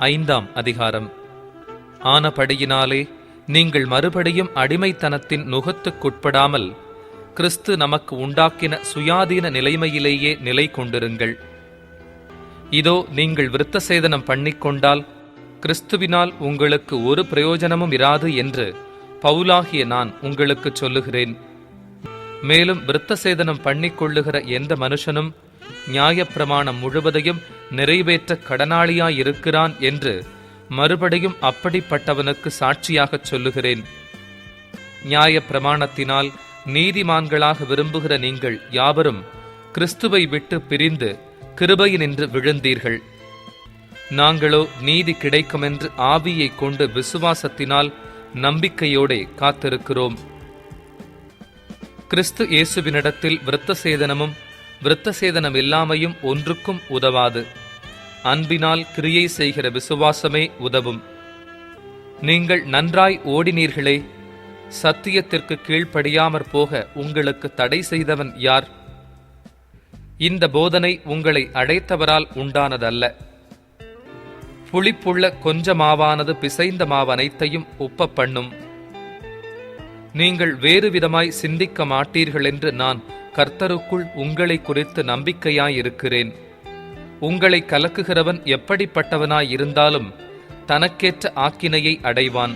5ஆம் அதிகாரம். ஆனபடியினாலே நீங்கள் மறுபடியும் அடிமைத்தனத்தின் நுகத்துக்குட்படாமல் கிறிஸ்து நமக்கு உண்டாக்கின சுயாதீன நிலைமையிலேயே நிலை கொண்டிருங்கள். இதோ நீங்கள் விருத்தசேதனம் பண்ணிக்கொண்டால் கிறிஸ்துவினால் உங்களுக்கு ஒரு பிரயோஜனமும் இராது என்று பவுலாகிய நான் உங்களுக்கு சொல்லுகிறேன். மேலும் விருத்தசேதனம் பண்ணிக்கொள்ளுகிற எந்த மனுஷனும் நியாயப்பிரமாணம் முழுவதையும் நிறைவேற்ற கடனாளியாயிருக்கிறான் என்று மறுபடியும் அப்படிப்பட்டவனுக்கு சாட்சியாகச் சொல்லுகிறேன். நியாயப்பிரமாணத்தினால் நீதிமான்களாக விரும்புகிற நீங்கள் யாவரும் கிறிஸ்துவை விட்டு பிரிந்து கிருபையினின்று விழுந்தீர்கள். நாங்களோ நீதி கிடைக்குமென்று ஆவியை கொண்டு விசுவாசத்தினால் நம்பிக்கையோடே காத்திருக்கிறோம். கிறிஸ்து இயேசுவினிடத்தில் விருத்தசேதனமும் விருத்தசேதனம் இல்லாமையும் ஒன்றுக்கும் உதவாது. அன்பினால் கிரியை செய்கிற விசுவாசமே உதவும். நீங்கள் நன்றாய் ஓடினீர்களே, சத்தியத்திற்கு கீழ்ப்படியாமற் போக உங்களுக்கு தடை செய்தவன் யார்? இந்த போதனை உங்களை அழைத்தவரால் உண்டானதல்ல. புளிப்புள்ள கொஞ்ச மாவானது பிசைந்த மாவனைத்தையும் உப்ப பண்ணும். நீங்கள் வேறு விதமாய் சிந்திக்க மாட்டீர்கள் என்று நான் கர்த்தருக்குள் உங்களை குறித்து நம்பிக்கையாயிருக்கிறேன். உங்களை கலக்குகிறவன் எப்படிப்பட்டவனாயிருந்தாலும் தனக்கேற்ற ஆக்கினையை அடைவான்.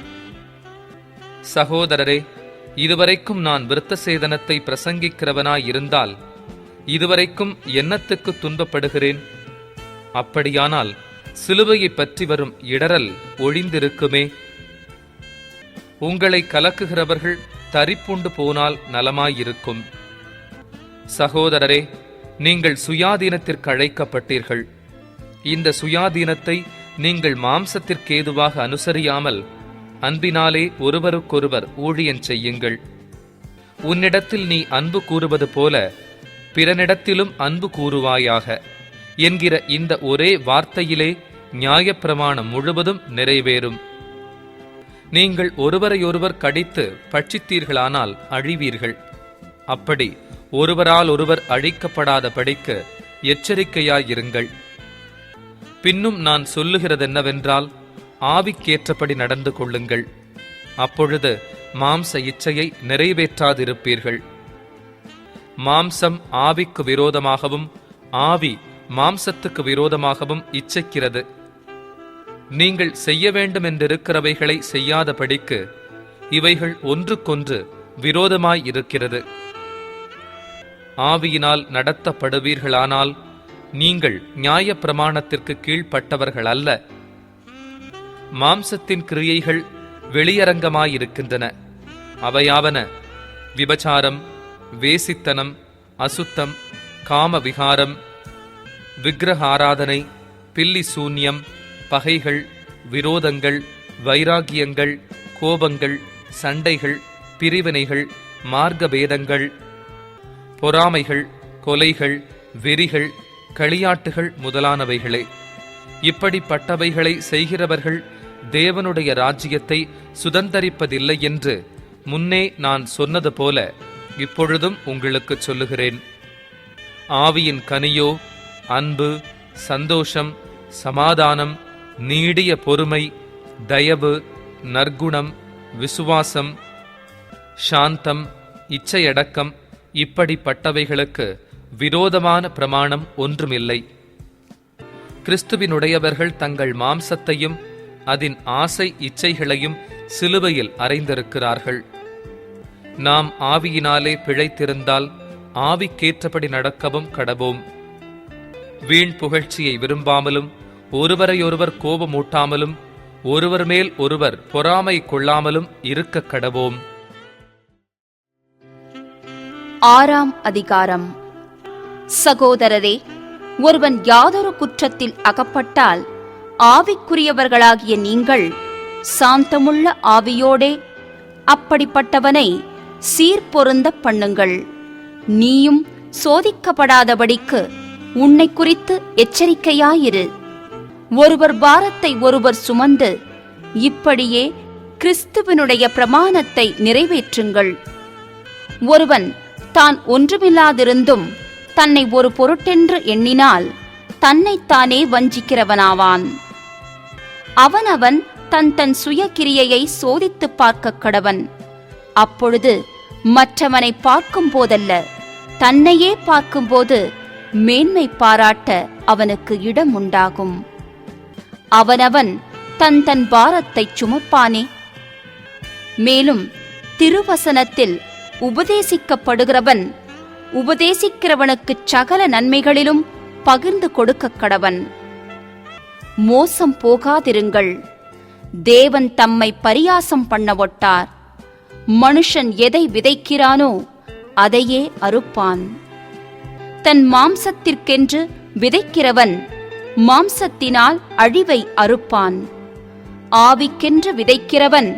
சகோதரரே, இதுவரைக்கும் நான் விருத்தசேதனத்தை பிரசங்கிக்கிறவனாயிருந்தால் இதுவரைக்கும் என்னத்துக்கு துன்பப்படுகிறேன்? அப்படியானால் சிலுவையை பற்றி வரும் இடரல் ஒழிந்திருக்குமே. உங்களை கலக்குகிறவர்கள் தரிப்புண்டு போனால் நலமாயிருக்கும். சகோதரரே, நீங்கள் சுயாதீனத்திற்கு அழைக்கப்பட்டீர்கள். இந்த சுயாதீனத்தை நீங்கள் மாம்சத்திற்கேதுவாக அனுசரியாமல் அன்பினாலே ஒருவருக்கொருவர் ஊழியம் செய்யுங்கள். உன்னிடத்தில் நீ அன்பு கூறுவது போல பிறனிடத்திலும் அன்பு கூறுவாயாக என்கிற இந்த ஒரே வார்த்தையிலே நியாயப்பிரமாணம் முழுவதும் நிறைவேறும். நீங்கள் ஒருவரையொருவர் கடித்து பட்சித்தீர்களானால் அழிவீர்கள். அப்படி ஒருவரால் ஒருவர் அழிக்கப்படாதபடிக்கு எச்சரிக்கையாயிருங்கள். பின்னும் நான் சொல்லுகிறதென்னவென்றால், ஆவிக்கேற்றபடி நடந்து கொள்ளுங்கள். அப்பொழுது மாம்ச இச்சையை நிறைவேற்றாதிருப்பீர்கள். மாம்சம் ஆவிக்கு விரோதமாகவும் ஆவி மாம்சத்துக்கு விரோதமாகவும் இச்சைக்கிறது. நீங்கள் செய்ய வேண்டும் என்றிருக்கிறவைகளை செய்யாதபடிக்கு இவைகள் ஒன்றுக்கொன்று விரோதமாயிருக்கிறது. ஆவியினால் நடத்தப்படுவீர்களானால் நீங்கள் நியாயப்பிரமாணத்திற்கு கீழ்ப்பட்டவர்கள் அல்ல. மாம்சத்தின் கிரியைகள் வெளியரங்கமாயிருக்கின்றன. அவையாவன: விபசாரம், வேசித்தனம், அசுத்தம், காமவிகாரம், விக்கிரக ஆராதனை, பில்லி சூன்யம், பகைகள், விரோதங்கள், வைராகியங்கள், கோபங்கள், சண்டைகள், பிரிவினைகள், மார்க்கபேதங்கள், பொறாமைகள், கொலைகள், வெறிகள், களியாட்டுகள் முதலானவைகளே. இப்படிப்பட்டவைகளை செய்கிறவர்கள் தேவனுடைய ராஜ்யத்தை சுதந்தரிப்பதில்லை என்று முன்னே நான் சொன்னது போல இப்பொழுதும் உங்களுக்கு சொல்லுகிறேன். ஆவியின் கனியோ அன்பு, சந்தோஷம், சமாதானம், நீடிய பொறுமை, தயவு, நற்குணம், விசுவாசம், சாந்தம், இச்சையடக்கம். இப்படிப்பட்டவைகளுக்கு விரோதமான பிரமாணம் ஒன்றுமில்லை. கிறிஸ்துவினுடையவர்கள் தங்கள் மாம்சத்தையும் அதன் ஆசை இச்சைகளையும் சிலுவையில் அறைந்திருக்கிறார்கள். நாம் ஆவியினாலே பிழைத்திருந்தால் ஆவிக்கேற்றபடி நடக்கவும் கடவோம். வீண் புகழ்ச்சியை விரும்பாமலும் ஒருவரையொருவர் கோபமூட்டாமலும் ஒருவர் மேல் ஒருவர் பொறாமை கொள்ளாமலும் இருக்க கடவோம். 6ஆம் அதிகாரம். சகோதரரே, ஒருவன் யாதொரு குற்றத்தில் அகப்பட்டால் ஆவிக்குரியவர்களாகிய நீங்கள் சாந்தமுள்ள ஆவியோடே அப்படிப்பட்டவனை சீர்பொருந்த பண்ணுங்கள். நீயும் சோதிக்கப்படாதபடிக்கு உன்னை குறித்து எச்சரிக்கையாயிரு. ஒருவர் பாரத்தை ஒருவர் சுமந்து இப்படியே கிறிஸ்துவினுடைய பிரமாணத்தை நிறைவேற்றுங்கள். ஒருவன் தான் ஒன்றுமில்லாதிருந்தும் தன்னை ஒரு பொருட்டென்று எண்ணினால் தன்னைத்தானே வஞ்சிக்கிறவனாவான். அவனவன் தன் தன் சுயகிரியையை சோதித்துப் பார்க்க கடவன். அப்பொழுது மற்றவனை பார்க்கும் போதல்ல, தன்னையே பார்க்கும்போது மேன்மை பாராட்ட அவனுக்கு இடம் உண்டாகும். அவனவன் தன் தன் பாரத்தைச் சுமப்பானே. மேலும் திருவசனத்தில் உபதேசிக்கப்படுகிறவன் உபதேசிக்கிறவனுக்குச் சகல நன்மைகளிலும் பகிர்ந்து கொடுக்க கடவன். மோசம் போகாதிருங்கள். தேவன் தம்மை பரியாசம் பண்ண ஒட்டார். மனுஷன் எதை விதைக்கிறானோ அதையே அறுப்பான். தன் மாம்சத்திற்கென்று விதைக்கிறவன் மாம்சத்தினால் அழிவை அறுப்பான். ஆவிக்கென்று விதைக்கிறவன்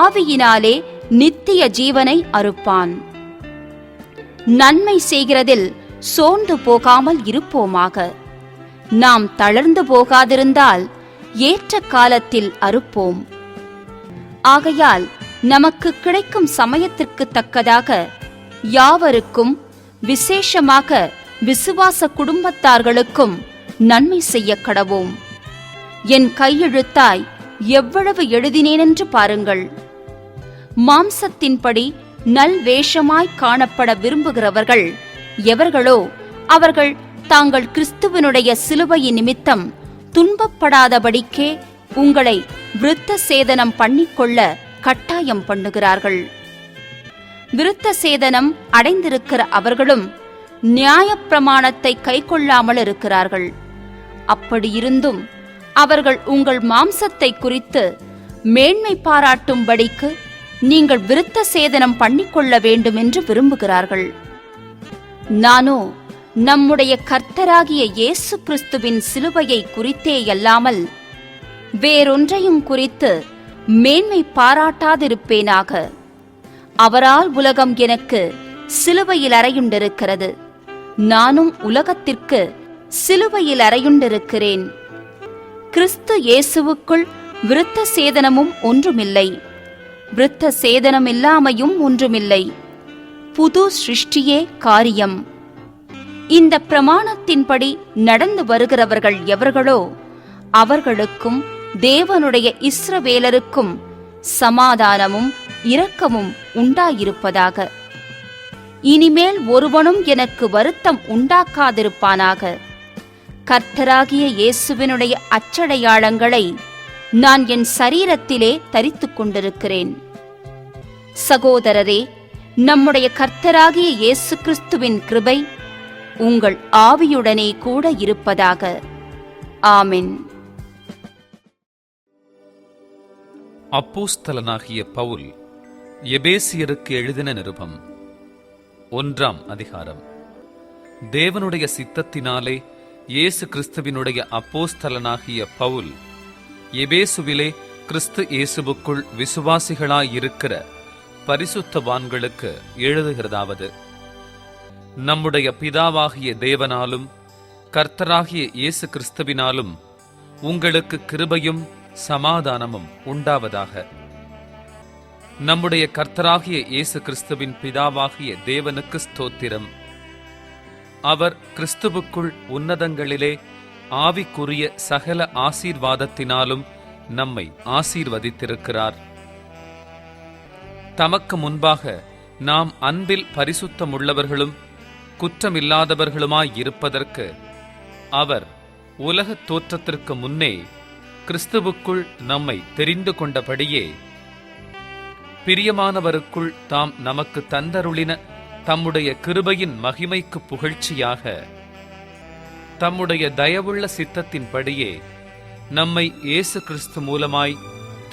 ஆவியினாலே நித்திய ஜீவனை அறுப்பான். நன்மை செய்கிறதில் சோர்ந்து போகாமல் இருப்போமாக. நாம் தளர்ந்து போகாதிருந்தால் ஏற்ற காலத்தில் அறுப்போம். ஆகையால் நமக்கு கிடைக்கும் சமயத்திற்கு தக்கதாக யாவருக்கும், விசேஷமாக விசுவாச குடும்பத்தார்களுக்கும் நன்மை செய்ய கடவோம். என் கையெழுத்தாய் எவ்வளவு எழுதினேனென்று பாருங்கள். மாம்சத்தின்படி நல்வேஷமாய் காணப்பட விரும்புகிறவர்கள் எவர்களோ அவர்கள் தாங்கள் கிறிஸ்துவனுடைய சிலுவையின் நிமித்தம் துன்பப்படாதபடிக்கே உங்களை விருத்த சேதனம் பண்ணிக்கொள்ள கட்டாயம் பண்ணுகிறார்கள். விருத்த சேதனம் அடைந்திருக்கிற அவர்களும் நியாயப்பிரமாணத்தை கைக்கொள்ளாமல் இருக்கிறார்கள். அப்படியிருந்தும் அவர்கள் உங்கள் மாம்சத்தை குறித்து மேன்மை பாராட்டும்படிக்கு நீங்கள் விருத்த சேதனம் பண்ணிக்கொள்ள வேண்டும் என்று விரும்புகிறார்கள். நானோ நம்முடைய கர்த்தராகிய இயேசு கிறிஸ்துவின் சிலுவையை குறித்தேயல்லாமல் வேறொன்றையும் குறித்து மேன்மை பாராட்டாதிருப்பேனாக. அவரால் உலகம் எனக்கு சிலுவையில் அறையுண்டிருக்கிறது, நானும் உலகத்திற்கு சிலுவையில் அறையுண்டிருக்கிறேன். கிறிஸ்து இயேசுவுக்குள் விருத்த சேதனமும் ஒன்றுமில்லை, விருத்த சேதனம் இல்லாமையும் ஒன்றுமில்லை. புது சிருஷ்டியே காரியம். இந்த பிரமாணத்தின்படி நடந்து வருகிறவர்கள் எவர்களோ அவர்களுக்கும் தேவனுடைய இஸ்ரவேலருக்கும் சமாதானமும் இரக்கமும் உண்டாயிருப்பதாக. இனிமேல் ஒருவனும் எனக்கு வருத்தம் உண்டாக்காதிருப்பானாக. கர்த்தராகிய இயேசுவினுடைய அச்சடையாளங்களை நான் என் சரீரத்திலே தரித்துக் கொண்டிருக்கிறேன். சகோதரரே, நம்முடைய கர்த்தராகிய இயேசு கிறிஸ்துவின் கிருபை உங்கள் ஆவியுடனே கூட இருப்பதாக. ஆமென். அப்போஸ்தலனாகிய பவுல் எபேசியருக்கு எழுதின நிருபம் 1ஆம் அதிகாரம். தேவனுடைய சித்தத்தினாலே இயேசு கிறிஸ்துவினுடைய அப்போஸ்தலனாகிய பவுல் எபேசுவிலே கிறிஸ்து இயேசுவுக்குள் விசுவாசிகளாயிருக்கிற பரிசுத்தவான்களுக்கு எழுதுகிறதாவது: நம்முடைய பிதாவாகிய தேவனாலும் கர்த்தராகிய இயேசு கிறிஸ்துவினாலும் உங்களுக்கு கிருபையும் சமாதானமும் உண்டாவதாக. நம்முடைய கர்த்தராகிய இயேசு கிறிஸ்துவின் பிதாவாகிய தேவனுக்கு ஸ்தோத்திரம். அவர் கிறிஸ்துவுக்குள் உன்னதங்களிலே ஆவிக்குரிய சகல ஆசீர்வாதத்தினாலும் நம்மை ஆசீர்வதித்திருக்கிறார். தமக்கு முன்பாக நாம் அன்பில் பரிசுத்தமுள்ளவர்களும் குற்றமில்லாதவர்களுமாயிருப்பதற்கு அவர் உலகத் தோற்றத்திற்கு முன்னே கிறிஸ்துவுக்குள் நம்மை தெரிந்து கொண்டபடியே பிரியமானவருக்குள் தாம் நமக்கு தந்தருளின தம்முடைய கிருபையின் மகிமைக்கு புகழ்ச்சியாக தம்முடைய தயவுள்ள சித்தத்தின்படியே நம்மை இயேசு கிறிஸ்து மூலமாய்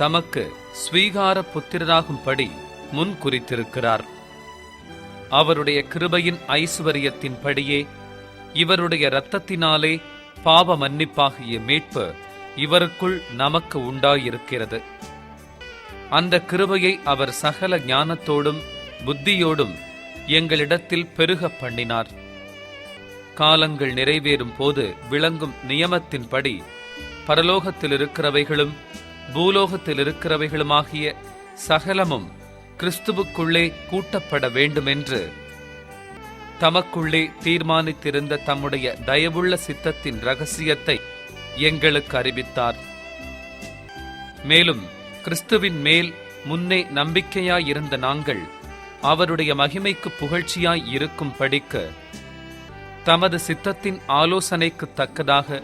தமக்கு ஸ்வீகார புத்திரராகும்படி முன் குறித்திருக்கிறார். அவருடைய கிருபையின் ஐசுவரியத்தின்படியே இவருடைய இரத்தத்தினாலே பாவ மன்னிப்பாகிய மீட்பு இவருக்குள் நமக்கு உண்டாயிருக்கிறது. அந்த கிருபையை அவர் சகல ஞானத்தோடும் புத்தியோடும் எங்களிடத்தில் பெருக பண்ணினார். காலங்கள் நிறைவேறும் போது விளங்கும் நியமத்தின்படி பரலோகத்தில் இருக்கிறவைகளும் பூலோகத்தில் இருக்கிறவைகளுமாகிய சகலமும் கிறிஸ்துவுக்குள்ளே கூட்டப்பட வேண்டுமென்று தமக்குள்ளே தீர்மானித்திருந்த தம்முடைய தயவுள்ள சித்தத்தின் இரகசியத்தை எங்களுக்கு அறிவித்தார். மேலும் கிறிஸ்துவின் மேல் முன்னே நம்பிக்கையாயிருந்த நாங்கள் அவருடைய மகிமைக்கு புகழ்ச்சியாய் இருக்கும் படிக்க தமது சித்தத்தின் ஆலோசனைக்கு தக்கதாக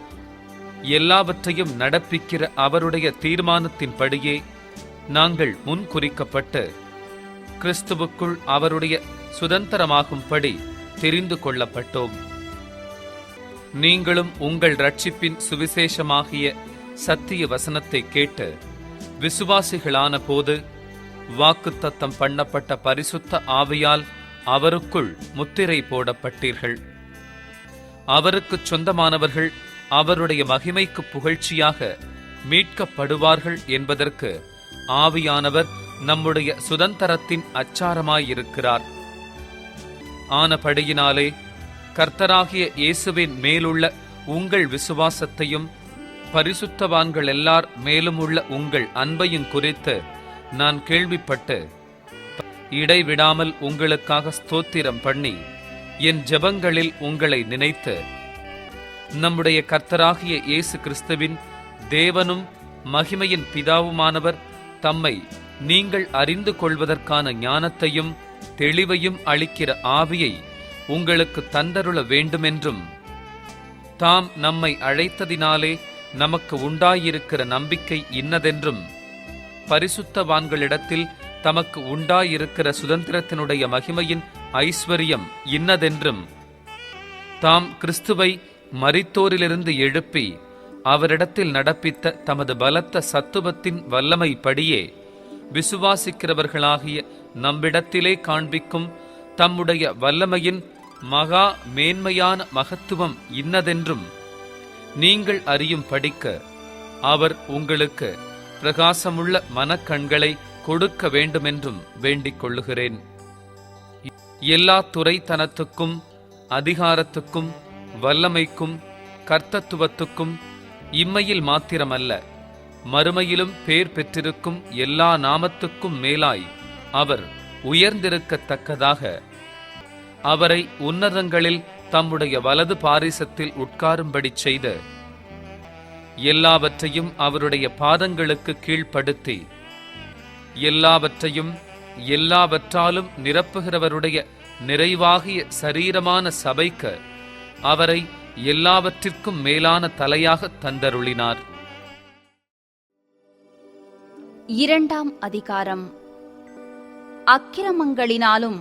எல்லாவற்றையும் நடப்பிக்கிற அவருடைய தீர்மானத்தின்படியே நாங்கள் முன்குறிக்கப்பட்டு கிறிஸ்துவுக்குள் அவருடைய சுதந்திரமாகும்படி தெரிந்து கொள்ளப்பட்டோம். நீங்களும் உங்கள் இரட்சிப்பின் சுவிசேஷமாகிய சத்திய வசனத்தை கேட்டு விசுவாசிகளான போது வாக்குத்தத்தம் பண்ணப்பட்ட பரிசுத்த ஆவியால் அவருக்குள் முத்திரை போடப்பட்டீர்கள். அவருக்குச் சொந்தமானவர்கள் அவருடைய மகிமைக்கு புகழ்ச்சியாக மீட்கப்படுவார்கள் என்பதற்கு ஆவியானவர் நம்முடைய சுதந்திரத்தின் அச்சாரமாயிருக்கிறார். ஆனபடியினாலே கர்த்தராகிய இயேசுவின் மேலுள்ள உங்கள் விசுவாசத்தையும் பரிசுத்தவான்கள் எல்லார் மேலும் உள்ள உங்கள் அன்பையும் குறித்து நான் கேள்விப்பட்டு இடைவிடாமல் உங்களுக்காக ஸ்தோத்திரம் பண்ணி என் ஜெபங்களில் உங்களை நினைத்து நம்முடைய கர்த்தராகிய இயேசு கிறிஸ்துவின் தேவனும் மகிமையின் பிதாவுமானவர் தம்மை நீங்கள் அறிந்து கொள்வதற்கான ஞானத்தையும் தெளிவையும் அளிக்கிற ஆவியை உங்களுக்கு தந்தருள வேண்டுமென்றும் தாம் நம்மை அழைத்ததினாலே நமக்கு உண்டாயிருக்கிற நம்பிக்கை இன்னதென்றும் பரிசுத்தவான்களிடத்தில் தமக்கு உண்டாயிருக்கிற சுதந்திரத்தினுடைய மகிமையின் ஐஸ்வர்யம் இன்னதென்றும் தாம் கிறிஸ்துவை மரித்தோரிலிருந்து எழுப்பி அவரிடத்தில் நடப்பித்த தமது பலத்த சத்துவத்தின் வல்லமைப்படியே விசுவாசிக்கிறவர்களாகிய நம்மிடத்திலே காண்பிக்கும் தம்முடைய வல்லமையின் மகா மேன்மையான மகத்துவம் இன்னதென்றும் நீங்கள் அறியும் படிக்க அவர் உங்களுக்கு பிரகாசமுள்ள மனக்கண்களை கொடுக்க வேண்டுமென்றும் வேண்டிக் கொள்ளுகிறேன். எல்லா துரைத்தனத்துக்கும் அதிகாரத்துக்கும் வல்லமைக்கும் கர்த்தத்துவத்துக்கும் இம்மையில் மாத்திரமல்ல மறுமையிலும் பேர் பெற்றிருக்கும் எல்லா நாமத்துக்கும் மேலாய் அவர் உயர்ந்திருக்கத்தக்கதாக அவரை உன்னதங்களில் தம்முடைய வலது பாரிசத்தில் உட்காரும்படி செய்து எல்லாவற்றையும் அவருடைய பாதங்களுக்கு கீழ்ப்படுத்தி எல்லாவற்றையும் எல்லாவற்றாலும் நிரப்புகிறவருடைய நிறைவாகிய சரீரமான சபைக்கு அவரை எல்லாவற்றிற்கும் மேலான தலையாக தந்தருளினார். 2ஆம் அதிகாரம். அக்கிரமங்களினாலும்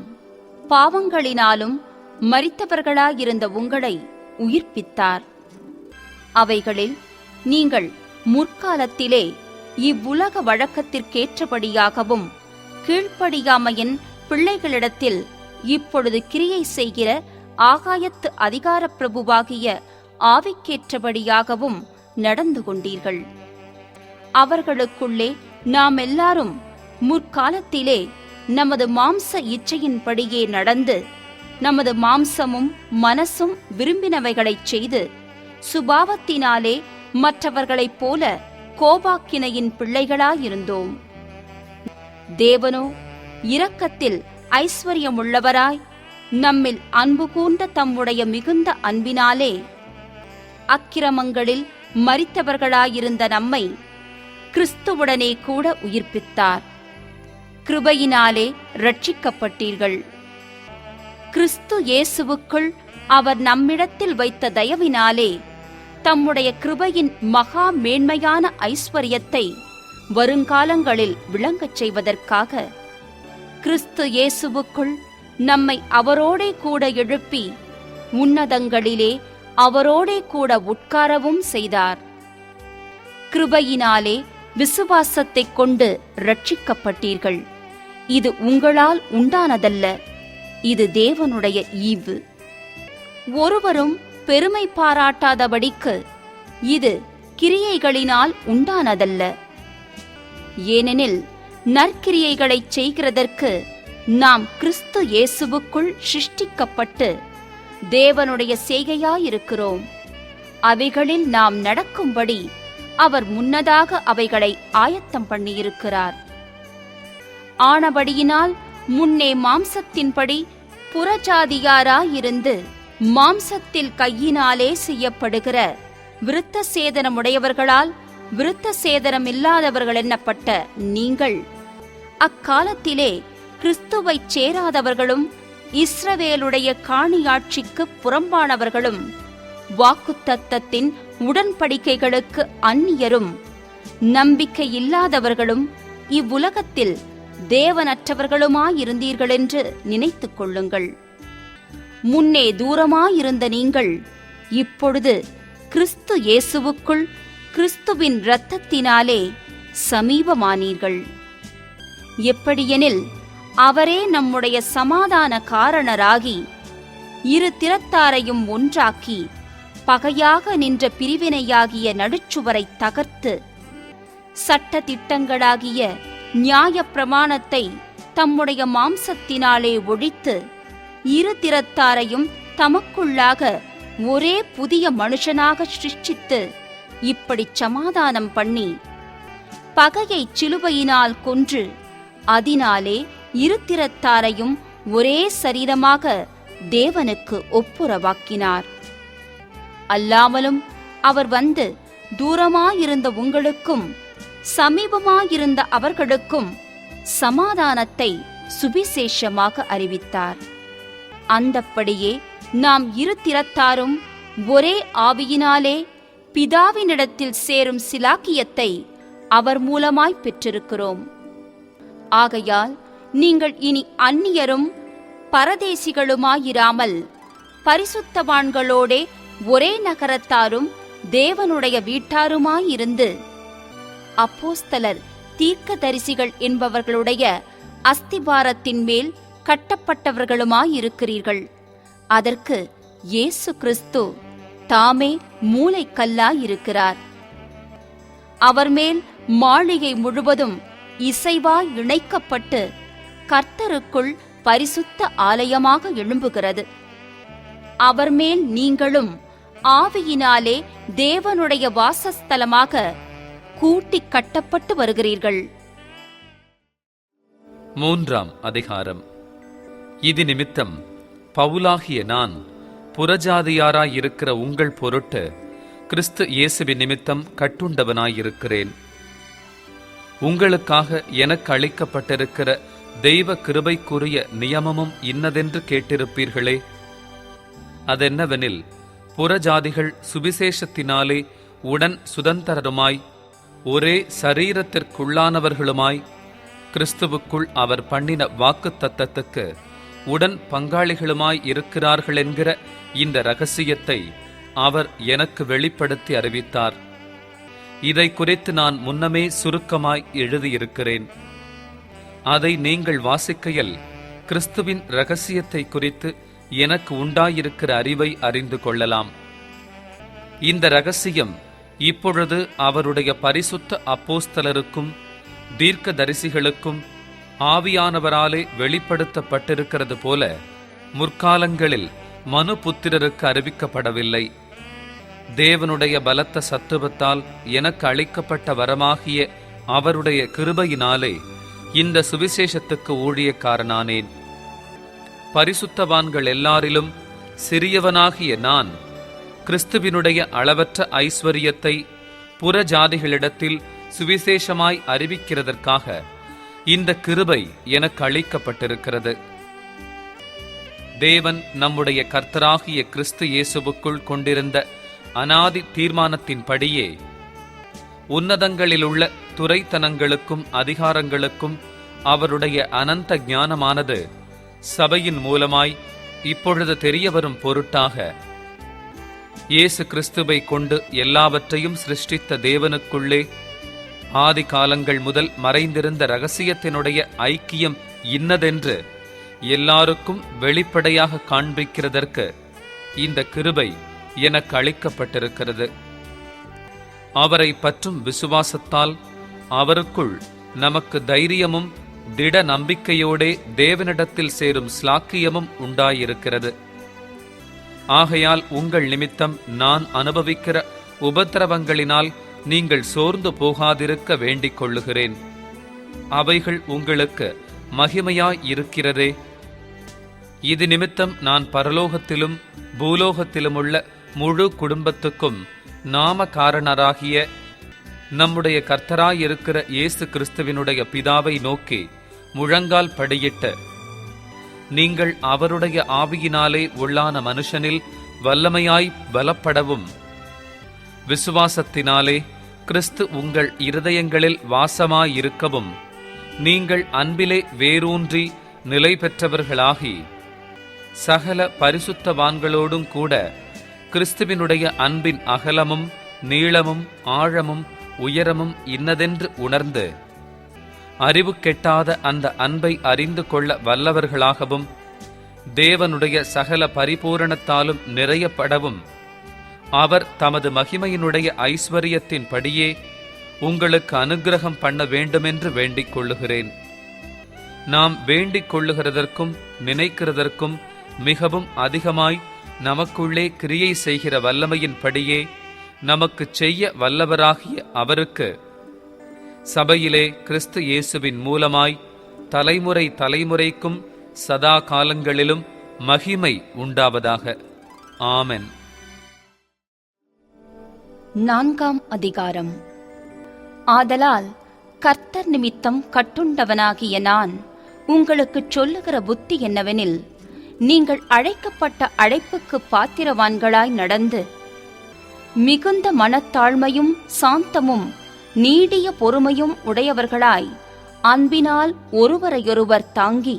பாவங்களினாலும் மரித்தவர்களாயிருந்த உங்களை உயிர்ப்பித்தார். அவைகளில் நீங்கள் முற்காலத்திலே இவ்வுலக வழக்கத்திற்கேற்றபடியாகவும் கீழ்ப்படியாமையின் பிள்ளைகளிடத்தில் இப்பொழுது கிரியை செய்கிற ஆகாயத்து அதிகார பிரபுவாகிய ஆவிக்கேற்றபடியாகவும் நடந்து கொண்டீர்கள். அவர்களுக்குள்ளே நாம் எல்லாரும் முற்காலத்திலே நமது மாம்ச இச்சையின்படியே நடந்து நமது மாம்சமும் மனசும் விரும்பினவைகளைச் செய்து சுபாவத்தினாலே மற்றவர்களைப் போல கோபாக்கினையின் பிள்ளைகளாயிருந்தோம். தேவனோ இரக்கத்தில் ஐஸ்வர்யமுள்ளவராய் நம்மில் அன்பு கூர்ந்த தம்முடைய மிகுந்த அன்பினாலே அக்கிரமங்களில் மரித்தவர்களாயிருந்த நம்மை கிறிஸ்துவுடனே கூட உயிர்ப்பித்தார். கிருபையினாலே இரட்சிக்கப்பட்டீர்கள். கிறிஸ்து இயேசுவுக்குள் அவர் நம்மிடத்தில் வைத்த தயவினாலே தம்முடைய கிருபையின் மகா மேன்மையான ஐஸ்வர்யத்தை வருங்காலங்களில் விளங்கச் செய்வதற்காக கிறிஸ்து இயேசுவுக்குள் நம்மை அவரோடே கூட எழுப்பி உன்னதங்களிலே அவரோடே கூட உட்காரவும் செய்தார். கிருபையினாலே விசுவாசத்தைக் கொண்டு இரட்சிக்கப்பட்டீர்கள். இது உங்களால் உண்டானதல்ல, இது தேவனுடைய ஈவு. ஒருவரும் பெருமை பாராட்டாதபடிக்கு இது கிரியைகளினால் உண்டானதல்ல. ஏனெனில் நற்கிரியைகளைச் செய்கிறதற்கு நாம் கிறிஸ்து இயேசுவுக்குள் சிருஷ்டிக்கப்பட்டு தேவனுடைய செய்கையாயிருக்கிறோம். அவைகளில் நாம் நடக்கும்படி அவர் முன்னதாக அவைகளை ஆயத்தம் பண்ணியிருக்கிறார். ஆனபடியினால் முன்னே மாம்சத்தின்படி புறஜாதியாராயிருந்து மாம்சத்தில் கையினாலே செய்யப்படுகிற விருத்த சேதனமுடையவர்களால் விருத்த சேதனம் இல்லாதவர்கள் எண்ணப்பட்ட நீங்கள் அக்காலத்திலே கிறிஸ்துவைச் சேராதவர்களும் இஸ்ரவேலுடைய காணியாட்சிக்கு புறம்பானவர்களும் வாக்குத்தத்தத்தின் உடன்படிக்கைகளுக்கு அந்நியரும் நம்பிக்கை இல்லாதவர்களும் இவ்வுலகத்தில் தேவனற்றவர்களுமாயிருந்தீர்கள் என்று நினைத்துக் கொள்ளுங்கள். முன்னே தூரமாயிருந்த நீங்கள் இப்பொழுது கிறிஸ்து இயேசுவுக்குள் கிறிஸ்துவின் இரத்தத்தினாலே சமீபமானீர்கள். எப்படியெனில் அவரே நம்முடைய சமாதான காரணராகி இரு திறத்தாரையும் ஒன்றாக்கி பகையாக நின்ற பிரிவினையாகிய நடுச்சுவரை தகர்த்து சட்ட திட்டங்களாகிய நியாய பிரமாணத்தை தம்முடைய மாம்சத்தினாலே ஒழித்து இரு திறத்தாரையும் தமக்குள்ளாக ஒரே புதிய மனுஷனாக சிருஷ்டித்து இப்படிச் சமாதானம் பண்ணி பகையை சிலுவையினால் கொன்று அதனாலே இரு திறத்தாரையும் ஒரே சரீரமாக தேவனுக்கு ஒப்புரவாக்கினார். அல்லாமலும் அவர் வந்து தூரமாயிருந்த உங்களுக்கும் சமீபமாயிருந்த அவர்களுக்கும் சமாதானத்தை சுவிசேஷமாக அறிவித்தார். அந்தப்படியே நாம் இரு திறத்தாரும் ஒரே ஆவியினாலே பிதாவினிடத்தில் சேரும் சிலாக்கியத்தை அவர் மூலமாய் பெற்றிருக்கிறோம். ஆகையால் நீங்கள் இனி அந்நியரும் பரதேசிகளுமாயிராமல் பரிசுத்தவான்களோடே ஒரே நகரத்தாரும் தேவனுடைய வீட்டாருமாயிருந்து அப்போஸ்தலர் தீர்க்கதரிசிகள் என்பவர்களுடைய அஸ்திபாரத்தின் மேல் கட்டப்பட்டவர்களுமாயிருக்கிறீர்கள். அதற்கு இயேசு கிறிஸ்து தாமே மூலைக்கல்லாயிருக்கிறார். அவர் மேல் மாளிகை முழுவதும் இசைவாய் இணைக்கப்பட்டு கர்த்தருக்குள் பரிசுத்த ஆலயமாக எழும்புகிறது. அவர் மேல் நீங்களும் ஆவியினாலே தேவனுடைய வாசஸ்தலமாக கூட்டிக் கட்டப்பட்டு வருகிறீர்கள். 3ஆம் அதிகாரம். இது நிமித்தம் பவுலாகிய நான் புறஜாதியாராயிருக்கிற உங்கள் பொருட்டு கிறிஸ்து இயேசுவின் நிமித்தம் கட்டுண்டவனாயிருக்கிறேன். உங்களுக்காக எனக்கு அளிக்கப்பட்டிருக்கிற தெய்வ கிருபைக்குரிய நியமமும் இன்னதென்று கேட்டிருப்பீர்களே. அதென்னவெனில், புறஜாதிகள் சுவிசேஷத்தினாலே உடன் சுதந்திரருமாய் ஒரே சரீரத்திற்குள்ளானவர்களுமாய் கிறிஸ்துவுக்குள் அவர் பண்ணின வாக்குத்தத்தத்துக்கு உடன் பங்காளிகளுமாய் இருக்கிறார்கள் என்கிற இந்த இரகசியத்தை அவர் எனக்கு வெளிப்படுத்தி அறிவித்தார். இதை குறித்து நான் முன்னமே சுருக்கமாய் எழுதியிருக்கிறேன். அதை நீங்கள் வாசிக்கையில் கிறிஸ்துவின் இரகசியத்தை குறித்து எனக்கு உண்டாயிருக்கிற அறிவை அறிந்து கொள்ளலாம். இந்த இரகசியம் இப்பொழுது அவருடைய பரிசுத்த அப்போஸ்தலருக்கும் தீர்க்கதரிசிகளுக்கும் ஆவியானவராலே வெளிப்படுத்தப்பட்டிருக்கிறது போல முற்காலங்களில் மனுபுத்திரருக்கு அறிவிக்கப்படவில்லை. தேவனுடைய பலத்த சத்துவத்தால் எனக்கு அளிக்கப்பட்ட வரமாகிய அவருடைய கிருபையினாலே இந்த சுவிசேஷத்துக்கு ஊழியக்காரனானேன். பரிசுத்தவான்கள் எல்லாரிலும் சிறியவனாகிய நான் கிறிஸ்துவினுடைய அளவற்ற ஐஸ்வரியத்தை புறஜாதிகளிடத்தில் சுவிசேஷமாய் அறிவிக்கிறதற்காக இந்த கிருபை எனக்கு அளிக்கப்பட்டிருக்கிறது. தேவன் நம்முடைய கர்த்தராகிய கிறிஸ்து இயேசுவுக்குள் கொண்டிருந்த அநாதி தீர்மானத்தின்படியே உன்னதங்களிலுள்ள துரைத்தனங்களுக்கும் அதிகாரங்களுக்கும் அவருடைய அனந்த ஞானமானது சபையின் மூலமாய் இப்பொழுது தெரியவரும் பொருட்டாக இயேசு கிறிஸ்துவை கொண்டு எல்லாவற்றையும் சிருஷ்டித்த தேவனுக்குள்ளே ஆதி காலங்கள் முதல் மறைந்திருந்த இரகசியத்தினுடைய ஐக்கியம் இன்னதென்று எல்லாருக்கும் வெளிப்படையாக காண்பிக்கிறதற்கு இந்த கிருபை எனக்கு அளிக்கப்பட்டிருக்கிறது. அவரை பற்றும் விசுவாசத்தால் அவருக்குள் நமக்கு தைரியமும் திட நம்பிக்கையோடே தேவனிடத்தில் சேரும் ஸ்லாக்கியமும் உண்டாயிருக்கிறது. ஆகையால் உங்கள் நிமித்தம் நான் அனுபவிக்கிற உபத்திரவங்களினால் நீங்கள் சோர்ந்து போகாதிருக்க வேண்டிக் கொள்ளுகிறேன். அவைகள் உங்களுக்கு மகிமையாய் இருக்கிறதே. இது நிமித்தம் நான் பரலோகத்திலும் பூலோகத்திலுமுள்ள முழு குடும்பத்துக்கும் நாமகாரணராகிய நம்முடைய கர்த்தராயிருக்கிற இயேசு கிறிஸ்துவினுடைய பிதாவை நோக்கி முழங்கால் படியிட்டு, நீங்கள் அவருடைய ஆவியினாலே உள்ளான மனுஷனில் வல்லமையாய் பலப்படவும், விசுவாசத்தினாலே கிறிஸ்து உங்கள் இருதயங்களில் வாசமாயிருக்கவும், நீங்கள் அன்பிலே வேரூன்றி நிலை பெற்றவர்களாகி, சகல பரிசுத்தவான்களோடும் கூட கிறிஸ்துவினுடைய அன்பின் அகலமும் நீளமும் ஆழமும் உயரமும் இன்னதென்று உணர்ந்து, அறிவு கெட்டாத அந்த அன்பை அறிந்து கொள்ள வல்லவர்களாகவும், தேவனுடைய சகல பரிபூரணத்தாலும் நிறையப்படவும், அவர் தமது மகிமையினுடைய ஐஸ்வரியத்தின் படியே உங்களுக்கு அனுக்கிரகம் பண்ண வேண்டுமென்று வேண்டிக் கொள்ளுகிறேன். நாம் வேண்டிக் கொள்ளுகிறதற்கும் நினைக்கிறதற்கும் மிகவும் அதிகமாய் நமக்குள்ளே கிரியை செய்கிற வல்லமையின் படியே நமக்கு செய்ய வல்லவராகிய அவருக்கு சபையிலே கிறிஸ்து இயேசுவின் மூலமாய் தலைமுறை தலைமுறைக்கும் சதா காலங்களிலும் மகிமை உண்டாவதாக. ஆமென். 4ஆம் அதிகாரம். ஆதலால் கர்த்தர் நிமித்தம் கட்டுண்டவனாகிய நான் உங்களுக்கு சொல்லுகிற புத்தி என்னவெனில், நீங்கள் அழைக்கப்பட்ட அழைப்புக்கு பாத்திரவான்களாய் நடந்து, மிகுந்த மனத்தாழ்மையும் சாந்தமும் நீடிய பொறுமையும் உடையவர்களாய் அன்பினால் ஒருவரையொருவர் தாங்கி,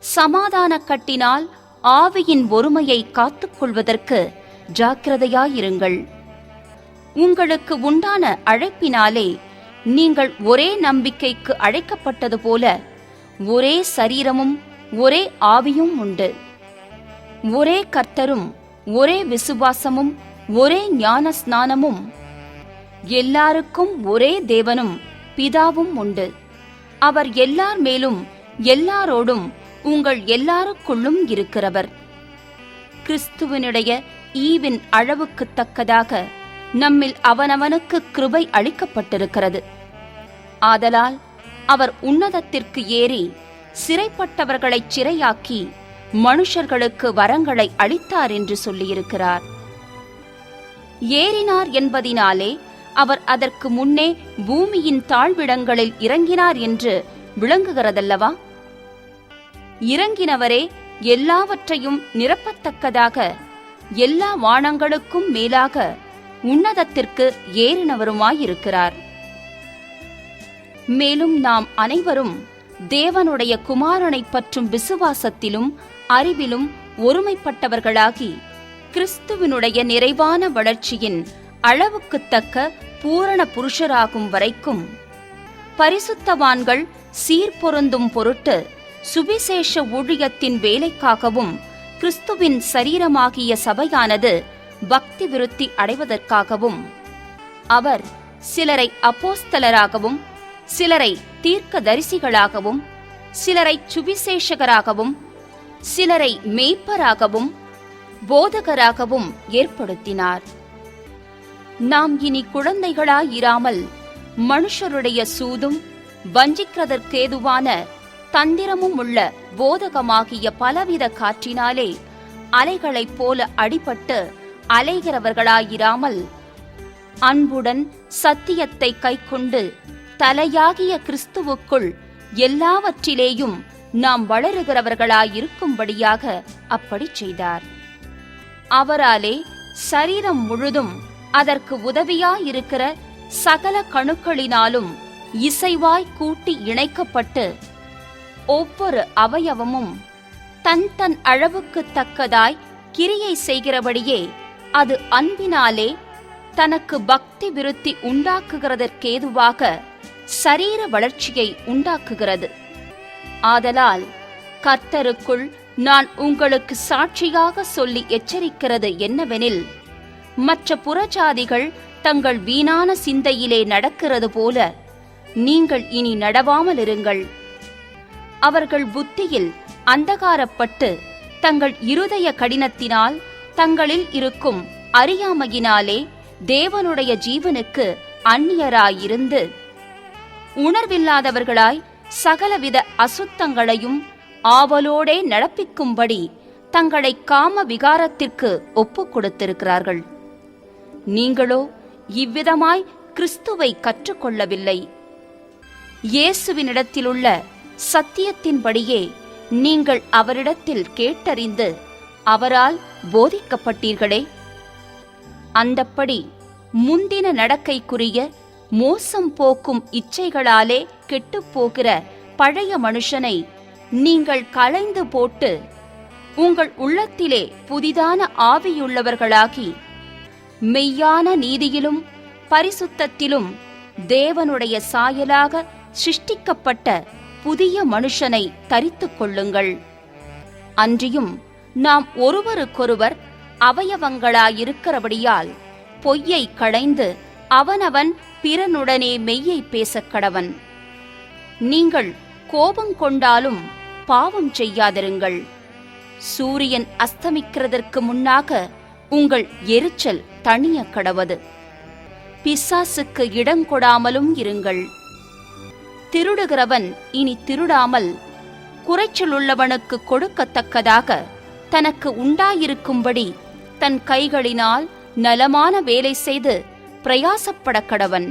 சமாதான கட்டினால் ஆவியின் ஒருமையை காத்துக்கொள்வதற்கு ஜாக்கிரதையாயிருங்கள். உங்களுக்கு உண்டான அழைப்பினாலே நீங்கள் ஒரே நம்பிக்கைக்கு அழைக்கப்பட்டது போல ஒரே சரீரமும் ஒரே ஆவியும் உண்டு. ஒரே கர்த்தரும் ஒரே விசுவாசமும் ஒரே ஞான ஸ்நானமும், எல்லாருக்கும் ஒரே தேவனும் பிதாவும் உண்டு. அவர் எல்லார் மேலும் எல்லாரோடும் உங்கள் எல்லாருக்குள்ளும் இருக்கிறவர். கிறிஸ்துவனுடைய ஈவின் அளவுக்கு தக்கதாக நம்மில் அவனவனுக்கு கிருபை அளிக்கப்பட்டிருக்கிறது. ஆதலால் அவர் உன்னதத்திற்கு ஏறி சிறைப்பட்டவர்களைச் சிறையாக்கி மனுஷர்களுக்கு வரங்களை அளித்தார் என்று சொல்லியிருக்கிறார். ஏறினார் என்பதினாலே அவர் அதற்கு முன்னே பூமியின் தாழ்விடங்களில் இறங்கினார் என்று விளங்குகிறதல்லவா? இறங்கினவரே எல்லாவற்றையும் நிரப்பத்தக்கதாக எல்லா வானங்களுக்கும் மேலாக உன்னதத்திற்கு ஏறினவருமாயிருக்கிறார். மேலும் நாம் அனைவரும் தேவனுடைய குமாரனை பற்றும் விசுவாசத்திலும் அறிவிலும் ஒருமைப்பட்டவர்களாகி, கிறிஸ்துவினுடைய நிறைவான வளர்ச்சியின் அளவுக்குத்தக்க பூரண புருஷராகும் வரைக்கும், பரிசுத்தவான்கள் சீர்பொருந்தும் பொருட்டு சுவிசேஷ ஊழியத்தின் வேலைக்காகவும் கிறிஸ்துவின் சரீரமாகிய சபையானது பக்தி விருத்தி அடைவதற்காகவும், அவர் சிலரை அப்போஸ்தலராகவும் சிலரை தீர்க்கதரிசிகளாகவும் சிலரை சுவிசேஷகராகவும் சிலரை மேய்ப்பராகவும் போதகராகவும் ஏற்படுத்தினார். நாம் இனி குழந்தைகளாயிராமல் மனுஷருடைய சூதும் வஞ்சிக்கிறதற்கேதுவான தந்திரமும் உள்ள போதகமாகிய பலவித காற்றினாலே அலைகளைப் போல அடிபட்டு அலைகிறவர்களாயிராமல், அன்புடன் சத்தியத்தை கைக்கொண்டு தலையாகிய கிறிஸ்துவுக்குள் எல்லாவற்றிலேயும் நாம் வளருகிறவர்களாயிருக்கும்படியாக அப்படி செய்தார். அவராலே சரீரம் முழுதும் அதற்கு உதவியாயிருக்கிற சகல கணுக்களினாலும் இசைவாய் கூட்டி இணைக்கப்பட்டு, ஒவ்வொரு அவயவமும் தன் தன் அளவுக்கு தக்கதாய் கிரியை செய்கிறபடியே அது அன்பினாலே தனக்கு பக்தி விருத்தி உண்டாக்குகிறதற்கேதுவாக சரீர வளர்ச்சியை உண்டாக்குகிறது. ஆதலால் கர்த்தருக்குள் நான் உங்களுக்கு சாட்சியாக சொல்லி எச்சரிக்கிறது என்னவெனில், மற்ற புறஜாதிகள் தங்கள் வீணான சிந்தையிலே நடக்கிறது போல நீங்கள் இனி நடவாமல் இருங்கள். அவர்கள் புத்தியில் அந்தகாரப்பட்டு தங்கள் இருதய கடினத்தினால் தங்களில் இருக்கும் அறியாமையினாலே தேவனுடைய ஜீவனுக்கு அந்நியராயிருந்து, உணர்வில்லாதவர்களாய் சகலவித அசுத்தங்களையும் ஆவலோடே நடப்பிக்கும்படி தங்களை காம விகாரத்திற்கு ஒப்புக் கொடுத்திருக்கிறார்கள். நீங்களோ இவ்விதமாய் கிறிஸ்துவை கற்றுக்கொள்ளவில்லை. இயேசுவினிடத்திலுள்ள சத்தியத்தின்படியே நீங்கள் அவரிடத்தில் கேட்டறிந்து அவரால் போதிக்கப்பட்டீர்களே. அந்தப்படி முந்தின நடக்கைக்குரிய மோசம் போக்கும் இச்சைகளாலே கெட்டுப்போகிற பழைய மனுஷனை நீங்கள் களைந்து போட்டு உங்கள் உள்ளத்திலே புதிதான ஆவியுள்ளவர்களாகி மெய்யான நீதியிலும் பரிசுத்தத்திலும் தேவனுடைய சாயலாக சிருஷ்டிக்கப்பட்ட புதிய மனுஷனை தரித்துக் கொள்ளுங்கள். அன்றியும் நாம் ஒருவருக்கொருவர் அவயவங்களாயிருக்கிறபடியால் பொய்யை களைந்து அவனவன் பிறனுடனே மெய்யை பேசக் கடவன். நீங்கள் கோபம் கொண்டாலும் பாவம் செய்யாதிருங்கள். சூரியன் அஸ்தமிக்கிறதற்கு முன்னாக உங்கள் எரிச்சல் தணிய கடவது. பிசாசுக்கு இடங்கொடாமலும் இருங்கள். திருடுகிறவன் இனி திருடாமல் குறைச்சலுள்ளவனுக்கு கொடுக்கத்தக்கதாக தனக்கு உண்டாயிருக்கும்படி தன் கைகளினால் நலமான வேலை செய்து பிரயாசப்பட கடவன்.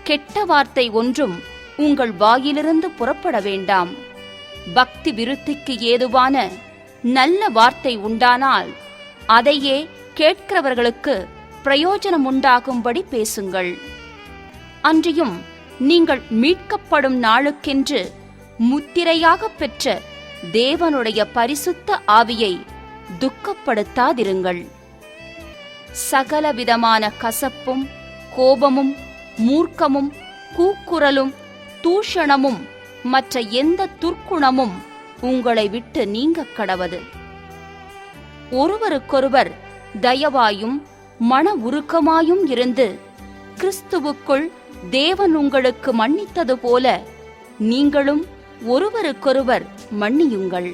கெட்ட வார்த்தை ஒன்றும் உங்கள் வாயிலிருந்து புறப்பட வேண்டாம். பக்தி விருத்திக்கு ஏதுவான நல்ல வார்த்தை உண்டானால் அதையே கேட்கிறவர்களுக்கு பிரயோஜனம் உண்டாகும்படி பேசுங்கள். அன்றியும் நீங்கள் மீட்கப்படும் நாளுக்கென்று முத்திரையாக பெற்ற தேவனுடைய பரிசுத்த ஆவியை துக்கப்படுத்தாதிருங்கள். சகலவிதமான கசப்பும் கோபமும் மூர்க்கமும் கூக்குரலும் தூஷணமும் மற்ற எந்த துர்க்குணமும் உங்களை விட்டு நீங்க கடவது. ஒருவருக்கொருவர் தயவாயும் மன உருக்கமாயும் இருந்து கிறிஸ்துவுக்குள் தேவன் உங்களுக்கு மன்னித்தது போல நீங்களும் ஒருவருக்கொருவர் மன்னியுங்கள்.